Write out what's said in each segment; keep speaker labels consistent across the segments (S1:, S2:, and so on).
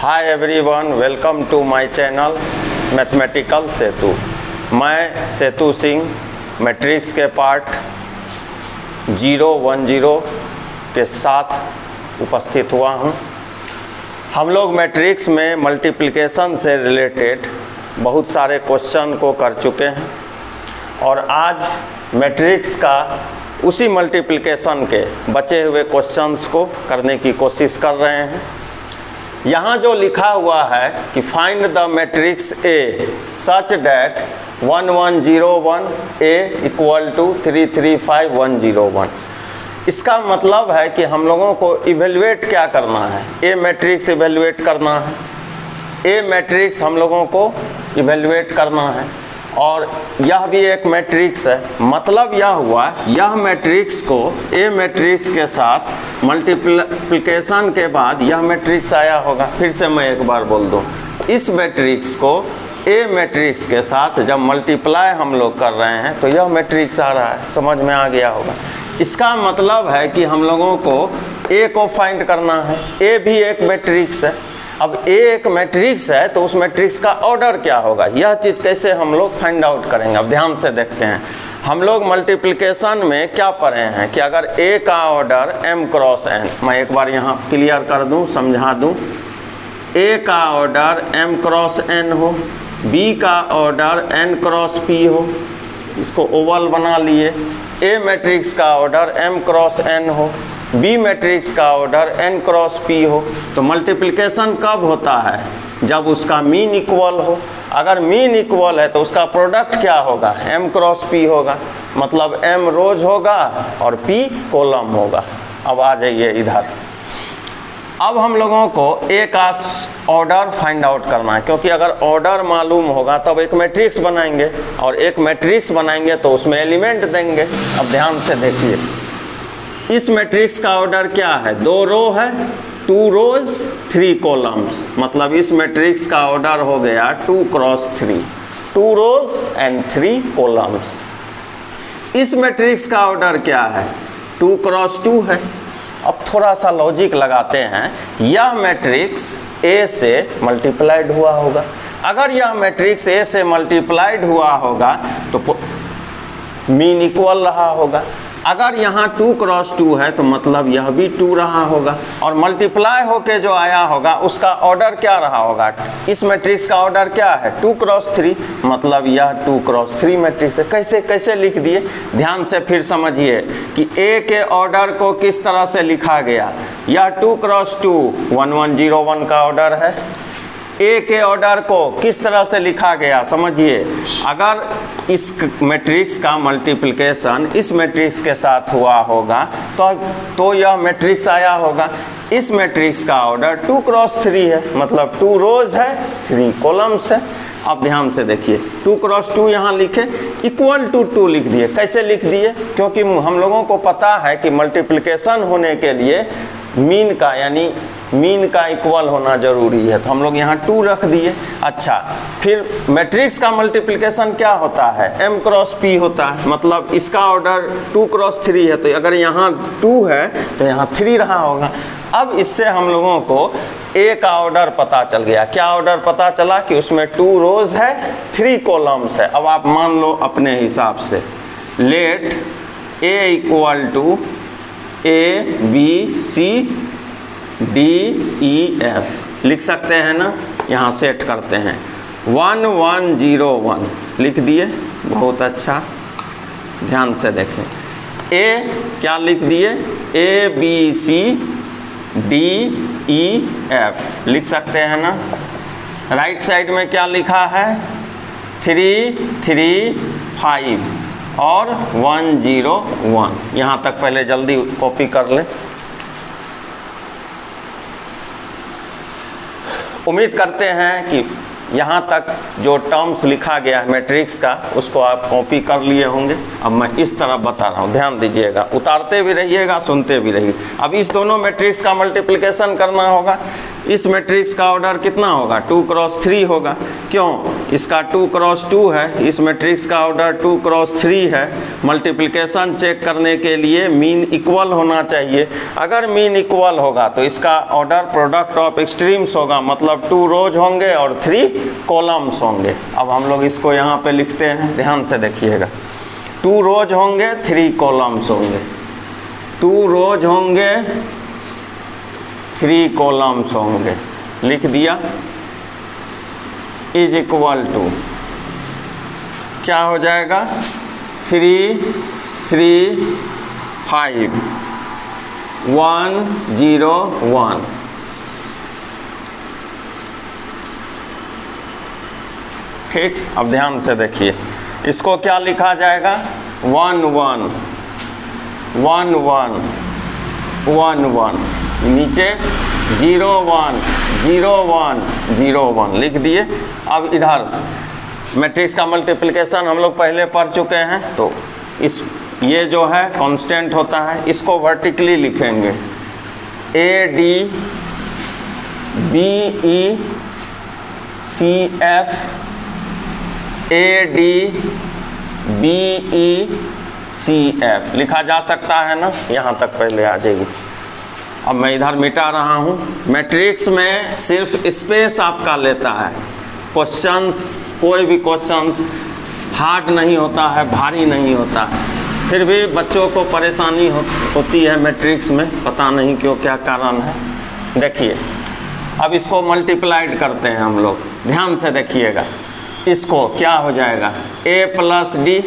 S1: Hi everyone, welcome to my channel mathematical Setu. मैं Setu Singh matrix के part 010 के साथ उपस्थित हुआ हूं। हम लोग मैट्रिक्स में मल्टीप्लिकेशन से रिलेटेड बहुत सारे क्वेश्चन को कर चुके हैं और आज मैट्रिक्स का उसी मल्टीप्लिकेशन के बचे हुए क्वेश्चंस को करने की कोशिश कर रहे हैं। यहाँ जो लिखा हुआ है कि find the matrix A such that 1101 A equal to 335101। इसका मतलब है कि हम लोगों को इवेल्युएट क्या करना है, ए मैट्रिक्स इवेल्युएट करना है। ए मैट्रिक्स हम लोगों को इवेल्युएट करना है और यह भी एक मैट्रिक्स है। मतलब यह हुआ, यह मैट्रिक्स को ए मैट्रिक्स के साथ मल्टीप्लिकेशन के बाद यह मैट्रिक्स आया होगा। फिर से मैं एक बार बोल दूं, इस मैट्रिक्स को ए मैट्रिक्स के साथ जब मल्टीप्लाई हम लोग कर रहे हैं तो यह मैट्रिक्स आ रहा है। समझ में आ गया होगा। इसका मतलब है कि हम लोगों को ए को फाइंड करना है। ए भी एक मैट्रिक्स है। अब ए एक मैट्रिक्स है तो उस मैट्रिक्स का ऑर्डर क्या होगा, यह चीज़ कैसे हम लोग फाइंड आउट करेंगे। अब ध्यान से देखते हैं। हम लोग मल्टीप्लिकेशन में क्या पढ़े हैं कि अगर ए का ऑर्डर m क्रॉस n, मैं एक बार यहाँ क्लियर कर दूँ, समझा दूँ। ए का ऑर्डर m क्रॉस n हो, बी का ऑर्डर n क्रॉस p हो, इसको ओवल बना लिए। ए मैट्रिक्स का ऑर्डर m क्रॉस n हो, बी मैट्रिक्स का ऑर्डर n क्रॉस p हो। तो मल्टीप्लिकेशन कब होता है, जब उसका मीन इक्वल हो। अगर मीन इक्वल है तो उसका प्रोडक्ट क्या होगा, m क्रॉस p होगा। मतलब m रोज होगा और p कॉलम होगा। अब आ जाइए इधर। अब हम लोगों को a का ऑर्डर फाइंड आउट करना है, क्योंकि अगर ऑर्डर मालूम होगा तब एक मैट्रिक्स बनाएंगे और एक मैट्रिक्स बनाएंगे तो उसमें एलिमेंट देंगे। अब ध्यान से देखिए, इस मैट्रिक्स का ऑर्डर क्या है, 2 रो है, 2 रोज 3 कॉलम्स। मतलब इस मैट्रिक्स का ऑर्डर हो गया 2 क्रॉस 3, 2 रोज एंड 3 कॉलम्स। इस मैट्रिक्स का ऑर्डर क्या है, 2 क्रॉस 2 है। अब थोड़ा सा लॉजिक लगाते हैं। यह मैट्रिक्स ए से मल्टीप्लाइड हुआ होगा। अगर यह मैट्रिक्स ए से मल्टीप्लाइड हुआ होगा तो मीन इक्वल रहा होगा। अगर यहाँ 2 क्रॉस 2 है तो मतलब यह भी 2 रहा होगा और मल्टीप्लाई होके जो आया होगा उसका ऑर्डर क्या रहा होगा। इस मैट्रिक्स का ऑर्डर क्या है, 2 क्रॉस 3, मतलब यह 2 क्रॉस 3 मैट्रिक्स है। कैसे कैसे लिख दिए, ध्यान से फिर समझिए कि ए के ऑर्डर को किस तरह से लिखा गया। यह 2 क्रॉस 2 1101 का ऑर्डर है। ए के ऑर्डर को किस तरह से लिखा गया समझिए। अगर इस मैट्रिक्स का मल्टीप्लिकेशन इस मैट्रिक्स के साथ हुआ होगा तो यह मैट्रिक्स आया होगा। इस मैट्रिक्स का ऑर्डर 2 क्रॉस 3 है, मतलब 2 रोज है, 3 कॉलम्स है। अब ध्यान से देखिए, 2 क्रॉस 2 यहाँ लिखे, इक्वल टू 2 लिख दिए। कैसे लिख दिए, क्योंकि हम लोगों को पता है कि मल्टीप्लिकेशन होने के लिए मीन का यानी मीन का इक्वल होना जरूरी है, तो हम लोग यहाँ 2 रख दिए। अच्छा, फिर मैट्रिक्स का मल्टीप्लिकेशन क्या होता है, m क्रॉस p होता है। मतलब इसका ऑर्डर 2 क्रॉस 3 है, तो अगर यहाँ 2 है तो यहाँ 3 रहा होगा। अब इससे हम लोगों को a का ऑर्डर पता चल गया। क्या ऑर्डर पता चला कि उसमें 2 रोज है, 3 कॉलम्स है। अब आप मान लो अपने हिसाब से, let a equal to ABC DEF लिख सकते हैं ना। यहाँ सेट करते हैं, 1101 लिख दिए। बहुत अच्छा, ध्यान से देखें। ए क्या लिख दिए, ABCDEF लिख सकते हैं ना। राइट साइड में क्या लिखा है, 3 3 5 और 101। यहाँ तक पहले जल्दी कॉपी कर लें। उम्मीद करते हैं कि यहाँ तक जो टर्म्स लिखा गया है मैट्रिक्स का उसको आप कॉपी कर लिए होंगे। अब मैं इस तरह बता रहा हूँ, ध्यान दीजिएगा, उतारते भी रहिएगा, सुनते भी रहिए। अब इस दोनों मैट्रिक्स का मल्टीप्लिकेशन करना होगा। इस मैट्रिक्स का ऑर्डर कितना होगा? 2 क्रॉस 3 होगा। क्यों? इसका 2 क्रॉस 2 है, इस मैट्रिक्स का ऑर्डर 2 क्रॉस 3 है। मल्टीप्लिकेशन चेक करने के लिए मीन इक्वल होना चाहिए। अगर मीन इक्वल होगा तो इसका ऑर्डर प्रोडक्ट ऑफ एक्सट्रीम्स होगा, मतलब 2 रोज होंगे और 3 कॉलम्स होंगे। अब हम लोग इसको यहाँ पे लिखते हैं, ध्यान से देखिएगा। 2 रोज होंगे, 3 कॉलम्स होंगे। 2 रोज होंगे, 3 कॉलम्स होंगे। लिख दिया। इज इक्वल टू क्या हो जाएगा? 3 3 5 1 0 1। ठीक, अब ध्यान से देखिए, इसको क्या लिखा जाएगा? 1 1 1 1 1 1, नीचे 0 1 0 1 0 1 लिख दिए। अब इधर मैट्रिक्स का मल्टीप्लिकेशन हम लोग पहले पढ़ चुके हैं, तो इस ये जो है कांस्टेंट होता है, इसको वर्टिकली लिखेंगे। AD BE CF AD BE CF लिखा जा सकता है ना? यहाँ तक पहले आ जाएगी। अब मैं इधर मिटा रहा हूँ। मैट्रिक्स में सिर्फ स्पेस आपका लेता है। क्वेश्चंस, कोई भी क्वेश्चंस हार्ड नहीं होता है, भारी नहीं होता है। फिर भी बच्चों को परेशानी होती है मैट्रिक्स में, पता नहीं क्यों, क्या कारण है। देखिए, अब इसको मल्टीप्लाइड करते हैं हम लोग, ध्यान से देखिएगा। इसको क्या हो जाएगा? A प्लस D,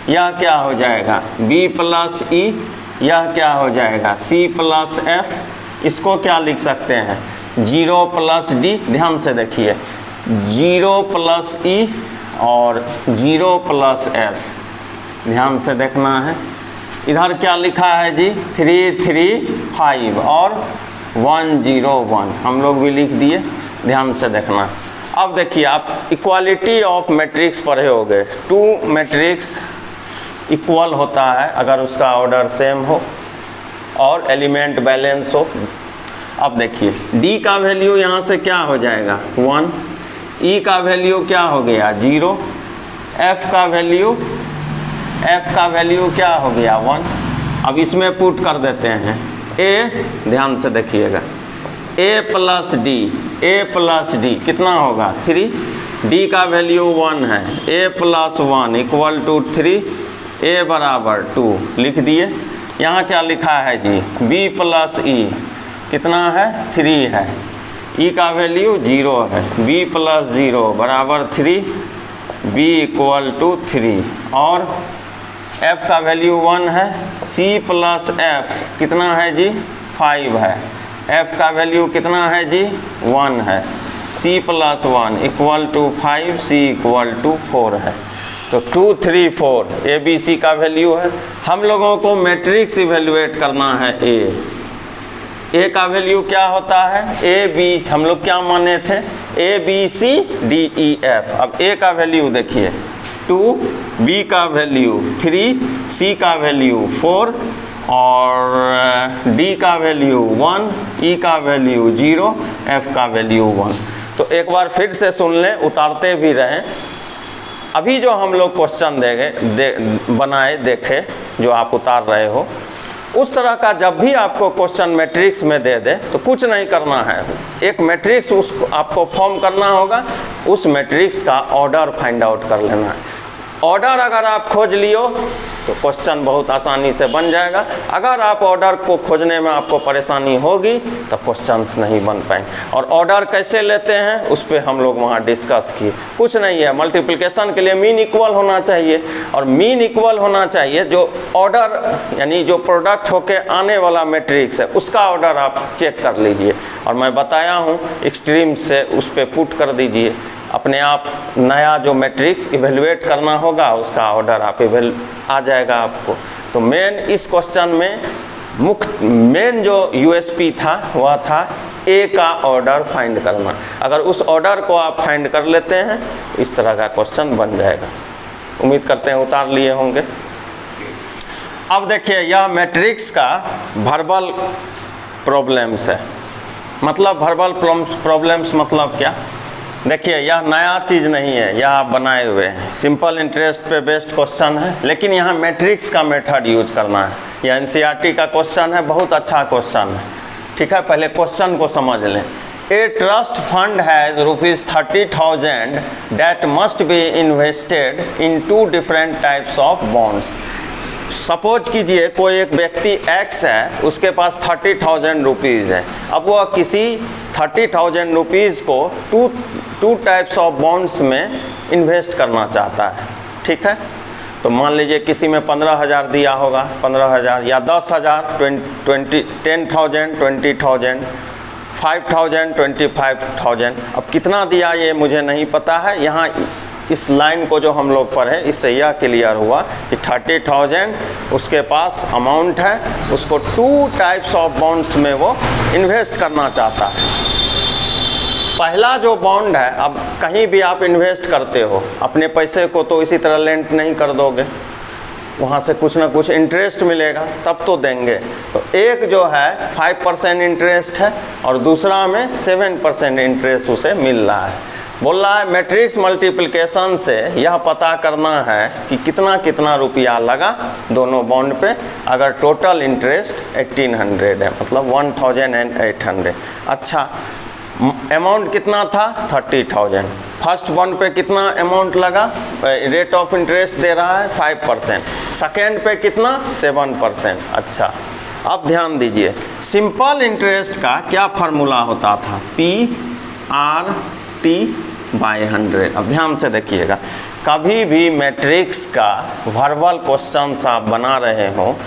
S1: यह क्या हो जाएगा? B प्लस E, यह क्या हो जाएगा? C plus F। इसको क्या लिख सकते हैं? 0 प्लस D, ध्यान से देखिए, 0 प्लस E और 0 प्लस F, ध्यान से देखना है। इधर क्या लिखा है जी? 3 3 5 और 1 0 1 हम लोग भी लिख दिए, ध्यान से देखना। अब देखिए, आप इक्वालिटी ऑफ मैट्रिक्स पढ़े होंगे। 2 मैट्रिक्स इक्वल होता है अगर उसका ऑर्डर सेम हो और एलिमेंट बैलेंस हो। अब देखिए, D का वैल्यू यहाँ से क्या हो जाएगा? 1, E का वैल्यू क्या हो गया? 0, F का वैल्यू क्या हो गया? 1। अब इसमें पुट कर देते हैं A, ध्यान से देखिएगा, A प्लस D कितना होगा? 3। D का वैल्यू 1 है, A plus 1 equal to 3, A बराबर 2 लिख दिए। यहाँ क्या लिखा है जी? B प्लस E कितना है? 3 है। E का वैल्यू 0 है, B प्लस 0 बराबर 3, B इक्वल टू 3। और F का वैल्यू 1 है, C प्लस F कितना है जी? 5 है। F का वैल्यू कितना है जी? 1 है। C plus 1 equal to 5, C equal to 4 है। तो 2 3 4 ABC का वैल्यू है। हम लोगों को मैट्रिक्स इवेल्युएट करना है A का वैल्यू क्या होता है? A B, हम लोग क्या माने थे? A B C D E F। अब A का वैल्यू देखिए 2, B का वैल्यू 3, C का वैल्यू 4 और D का वैल्यू 1, E का वैल्यू 0, F का वैल्यू 1। तो एक बार फिर से सुन लें, उतारते भी रहें। अभी जो हम लोग क्वेश्चन बनाए देखे, जो आप उतार रहे हो, उस तरह का जब भी आपको क्वेश्चन मैट्रिक्स में दे दे तो कुछ नहीं करना है। एक मैट्रिक्स उसको आपको फॉर्म करना होगा, उस मैट्रिक्स का ऑर्डर फाइंड आउट कर लेना है। ऑर्डर अगर आप खोज लियो तो क्वेश्चन बहुत आसानी से बन जाएगा। अगर आप ऑर्डर को खोजने में आपको परेशानी होगी तो क्वेश्चंस नहीं बन पाएंगे। और ऑर्डर कैसे लेते हैं उस पर हम लोग वहाँ डिस्कस किए। कुछ नहीं है, मल्टीप्लिकेशन के लिए मीन इक्वल होना चाहिए, और मीन इक्वल होना चाहिए जो ऑर्डर यानी जो प्रोडक्ट होके आने वाला मैट्रिक्स है उसका ऑर्डर आप चेक कर लीजिए। और मैं बताया हूँ एक्सट्रीम से उस पर पुट कर दीजिए, अपने आप नया जो मैट्रिक्स इवेल्युएट करना होगा उसका ऑर्डर आप आ जाएगा आपको। तो मेन इस क्वेश्चन में मेन जो यूएसपी था वह था ए का ऑर्डर फाइंड करना। अगर उस ऑर्डर को आप फाइंड कर लेते हैं तो इस तरह का क्वेश्चन बन जाएगा। उम्मीद करते हैं उतार लिए होंगे। अब देखिए, यह मैट्रिक्स का वर्बल प्रॉब्लम्स है। मतलब वर्बल प्रॉब्लम्स मतलब क्या? देखिए यह नया चीज़ नहीं है, यह आप बनाए हुए हैं, सिंपल इंटरेस्ट पे बेस्ड क्वेश्चन है, लेकिन यहाँ मैट्रिक्स का मेथड यूज करना है। यह एनसीईआरटी का क्वेश्चन है, बहुत अच्छा क्वेश्चन है। ठीक है, पहले क्वेश्चन को समझ लें। A trust fund has ₹30,000 that must be invested in 2 different types of bonds. Suppose कीजिए कोई एक व्यक्ति X है, उसके पास 30,000 रुपीज़ है। अब वह किसी 30,000 रुपीज़ को टू टाइप्स ऑफ बॉन्ड्स में इन्वेस्ट करना चाहता है। ठीक है, तो मान लीजिए किसी में 15,000 दिया होगा, 15,000 या 10,000, 10,000, 20,000, 5,000, 25,000। अब कितना दिया ये मुझे नहीं पता है। यहाँ इस लाइन को जो हम लोग पढ़े, इससे यह क्लियर हुआ कि 30,000 उसके पास अमाउंट है, उसको 2 टाइप्स ऑफ बॉन्ड्स में वो इन्वेस्ट करना चाहता है। पहला जो बॉन्ड है, अब कहीं भी आप इन्वेस्ट करते हो, अपने पैसे को तो इसी तरह लेंट नहीं कर दोगे, वहाँ से कुछ ना कुछ इंटरेस्ट मिलेगा तब तो देंगे। तो एक जो है 5% इंटरेस्ट है और दूसरा में 7% इंटरेस्ट उसे मिल रहा है। बोल रहा है मैट्रिक्स मल्टीप्लिकेशन से यह पता करना है कि कितना कितना रुपया लगा दोनों बॉन्ड पे, अगर टोटल इंटरेस्ट 1800 है, मतलब 1800। अच्छा, अमाउंट कितना था? 30,000। फर्स्ट बॉन्ड पे कितना अमाउंट लगा? रेट ऑफ इंटरेस्ट दे रहा है 5%। सेकेंड पे कितना? 7%। अच्छा, अब ध्यान दीजिए, सिंपल इंटरेस्ट का क्या फार्मूला होता था? P/100। अब ध्यान से देखिएगा, कभी भी मैट्रिक्स का वर्बल क्वेश्चन आप बना रहे हो,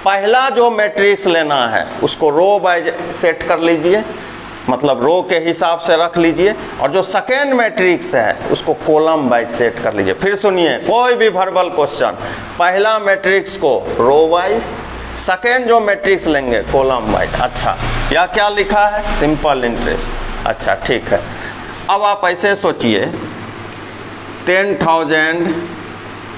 S1: पहला जो मैट्रिक्स लेना है उसको रो वाइज सेट कर लीजिए, मतलब रो के हिसाब से रख लीजिए, और जो सेकेंड मैट्रिक्स है उसको कॉलम वाइज सेट कर लीजिए। फिर सुनिए, कोई भी वर्बल क्वेश्चन, पहला मैट्रिक्स को रो वाइज, सेकेंड जो मैट्रिक्स लेंगे कॉलम वाइज। अच्छा, यह क्या लिखा है? Simple interest. अच्छा ठीक है, अब आप ऐसे सोचिए 10,000,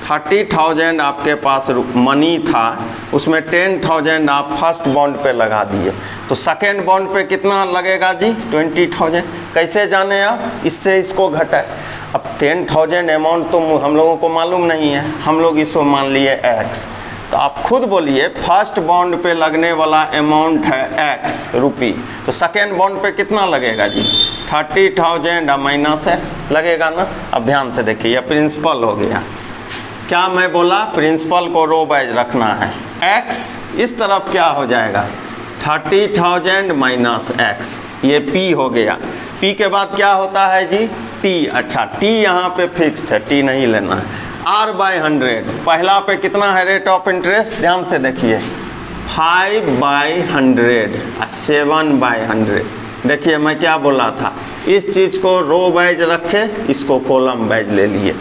S1: 30,000 आपके पास मनी था, उसमें 10,000 आप फर्स्ट बॉन्ड पे लगा दिए, तो सेकेंड बॉन्ड पे कितना लगेगा जी? 20,000। कैसे जाने आप? इससे इसको घटाए। अब 10,000 अमाउंट तो हम लोगों को मालूम नहीं है, हम लोग इसको मान लिए X। तो आप खुद बोलिए, फर्स्ट बॉन्ड पे लगने वाला अमाउंट है X रुपी, तो सेकेंड बॉन्ड पे कितना लगेगा जी? 30,000 माइनस X लगेगा ना। अब ध्यान से देखिए, यह प्रिंसिपल हो गया। क्या मैं बोला? प्रिंसिपल को रो वाइज रखना है। X इस तरफ क्या हो जाएगा? 30,000 माइनस X, ये P हो गया। P के बाद क्या होता है जी? T। अच्छा, T यहाँ पे फिक्स्ड है, T नहीं लेना है। R/100, पहला पे कितना है रेट ऑफ इंटरेस्ट? ध्यान से देखिए, 5/100, 7/100। देखिए मैं क्या बोला था, इस चीज़ को रो वाइज रखे, इसको कॉलम वाइज ले लिए।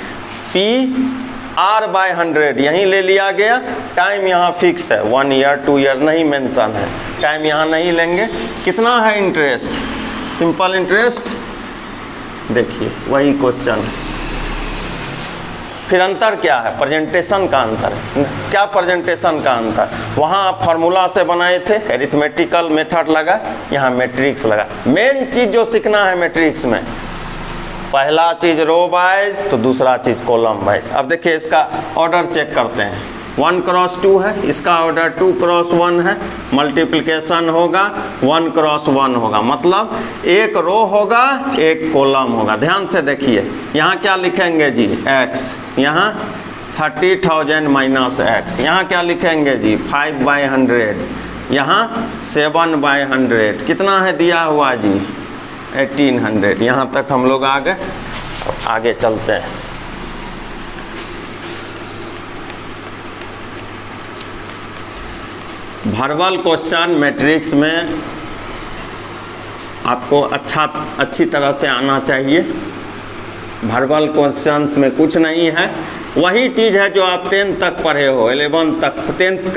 S1: PR/100 यहीं ले लिया गया। टाइम यहाँ फिक्स है, 1 ईयर 2 ईयर नहीं मेंशन है, टाइम यहाँ नहीं लेंगे। कितना है इंटरेस्ट? सिंपल इंटरेस्ट, देखिए वही क्वेश्चन है। फिर अंतर क्या है? प्रेजेंटेशन का अंतर है। क्या प्रेजेंटेशन का अंतर? वहाँ आप फार्मूला से बनाए थे, एरिथमेटिकल मेथड लगा, यहाँ मैट्रिक्स लगा। मेन चीज़ जो सीखना है मैट्रिक्स में, पहला चीज़ रो वाइज तो दूसरा चीज़ कॉलम वाइज। अब देखिए इसका ऑर्डर चेक करते हैं, 1x2 है, इसका ऑर्डर 2x1 है, मल्टीप्लिकेशन होगा 1x1 होगा, मतलब एक रो होगा एक कॉलम होगा। ध्यान से देखिए, यहाँ क्या लिखेंगे जी? X। यहाँ 30,000 माइनस X। यहाँ क्या लिखेंगे जी? 5/100। यहाँ 7/100। कितना है दिया हुआ जी? 1800। यहाँ तक हम लोग आ गए, आगे चलते हैं। वर्बल क्वेश्चन मैट्रिक्स में आपको अच्छी तरह से आना चाहिए। वर्बल क्वेश्चंस में कुछ नहीं है, वही चीज़ है जो आप 10th तक पढ़े हो, 11th तक, 10th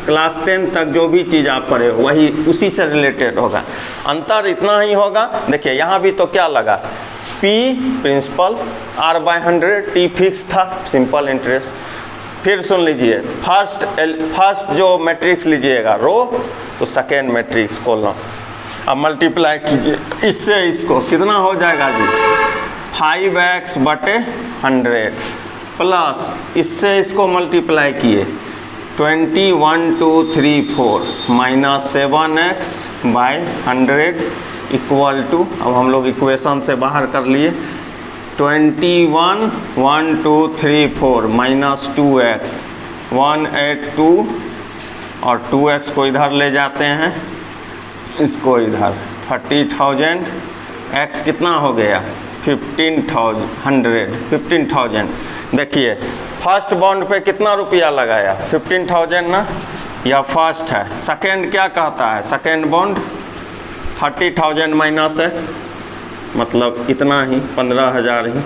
S1: क्लास 10 तक जो भी चीज़ आप पढ़े हो वही उसी से रिलेटेड होगा। अंतर इतना ही होगा। देखिए यहाँ भी तो क्या लगा? P principal, R/100, T fix था, सिंपल इंटरेस्ट। फिर सुन लीजिए, फर्स्ट जो मैट्रिक्स लीजिएगा रो, तो सेकेंड मैट्रिक्स कॉलम। अब मल्टीप्लाई कीजिए इससे इसको, कितना हो जाएगा जी 5x बटे 100 प्लस इससे इसको मल्टीप्लाई किए 20 1 2 3 4 minus 7x by 100 equal to, अब हम लोग इक्वेशन से बाहर कर लिए 21 1 2 3 4 माइनस 2x 182 और 2x को इधर ले जाते हैं, इसको इधर 30,000, x कितना हो गया 15,000। देखिए फर्स्ट बॉन्ड पे कितना रुपया लगाया 15,000 ना, यह फर्स्ट है। सेकेंड क्या कहता है, सेकेंड बॉन्ड 30,000 माइनस x मतलब इतना ही 15,000 ही।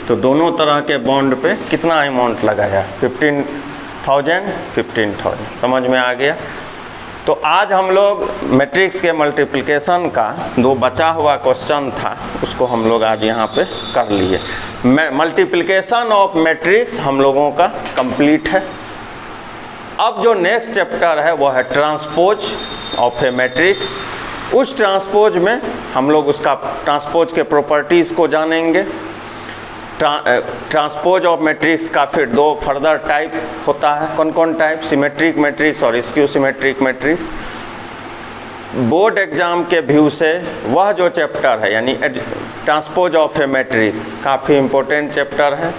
S1: तो दोनों तरह के बॉन्ड पे कितना अमाउंट लगाया 15,000 समझ में आ गया। तो आज हम लोग मैट्रिक्स के मल्टीप्लिकेशन का दो बचा हुआ क्वेश्चन था, उसको हम लोग आज यहाँ पे कर लिए। मल्टीप्लिकेशन ऑफ मैट्रिक्स हम लोगों का कंप्लीट है। अब जो नेक्स्ट चैप्टर है वो है ट्रांसपोज ऑफ ए मैट्रिक्स। उस ट्रांसपोज में हम लोग उसका ट्रांसपोज के प्रॉपर्टीज़ को जानेंगे। ट्रांसपोज ऑफ मैट्रिक्स का फिर दो फर्दर टाइप होता है। कौन कौन टाइप, सिमेट्रिक मैट्रिक्स और skew symmetric matrix. Board exam के व्यू से वह जो चैप्टर है यानी ट्रांसपोज ऑफ ए मैट्रिक्स काफ़ी इम्पोर्टेंट चैप्टर है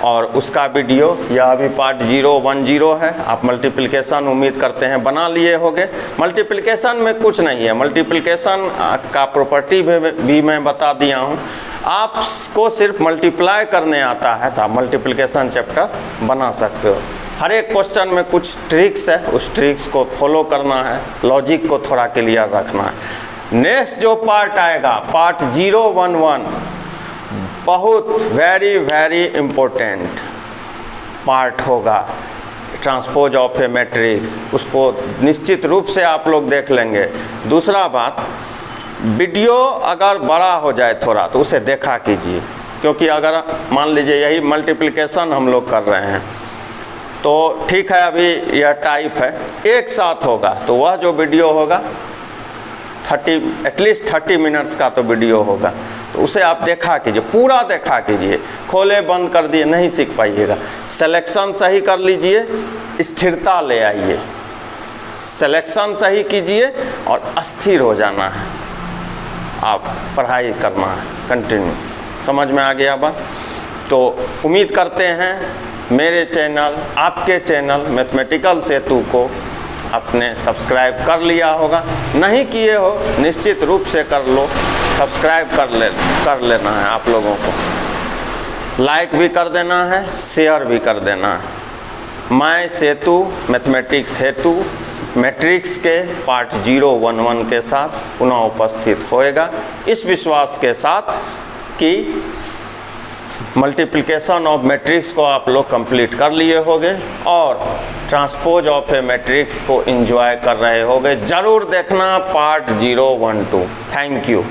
S1: और उसका वीडियो यह अभी पार्ट 010 है। आप मल्टीप्लिकेशन उम्मीद करते हैं बना लिए होंगे। मल्टीप्लिकेशन में कुछ नहीं है, मल्टीप्लिकेशन का प्रॉपर्टी भी मैं बता दिया हूँ। आपको सिर्फ मल्टीप्लाई करने आता है तो आप मल्टीप्लिकेशन चैप्टर बना सकते हो। हर एक क्वेश्चन में कुछ ट्रिक्स है, उस ट्रिक्स को फॉलो करना है, लॉजिक को थोड़ा क्लियर रखना है। नेक्स्ट जो पार्ट आएगा पार्ट 011 बहुत वेरी इम्पोर्टेंट पार्ट होगा ट्रांसपोज ऑफ ए मैट्रिक्स, उसको निश्चित रूप से आप लोग देख लेंगे। दूसरा बात, वीडियो अगर बड़ा हो जाए थोड़ा तो उसे देखा कीजिए, क्योंकि अगर मान लीजिए यही मल्टीप्लिकेशन हम लोग कर रहे हैं तो ठीक है अभी यह टाइप है, एक साथ होगा तो वह जो वीडियो होगा एटलीस्ट 30 मिनट्स का तो वीडियो होगा, तो उसे आप देखा कीजिए, पूरा देखा कीजिए। खोले बंद कर दिए नहीं सीख पाइएगा। सिलेक्शन सही कर लीजिए, स्थिरता ले आइए, सिलेक्शन सही कीजिए और अस्थिर हो जाना है, आप पढ़ाई करना है कंटिन्यू। समझ में आ गया बात? तो उम्मीद करते हैं मेरे चैनल, आपके चैनल मैथमेटिकल सेतु को आपने सब्सक्राइब कर लिया होगा। नहीं किए हो निश्चित रूप से कर लो, सब्सक्राइब कर लेना है आप लोगों को, लाइक भी कर देना है, शेयर भी कर देना है। मैं सेतु मैथमेटिक्स हेतु मैट्रिक्स के पार्ट 011 के साथ पुनः उपस्थित होएगा, इस विश्वास के साथ कि मल्टीप्लिकेशन ऑफ मैट्रिक्स को आप लोग कंप्लीट कर लिए होंगे और ट्रांसपोज ऑफ ए मैट्रिक्स को एंजॉय कर रहे होंगे। ज़रूर देखना पार्ट 012। Thank you.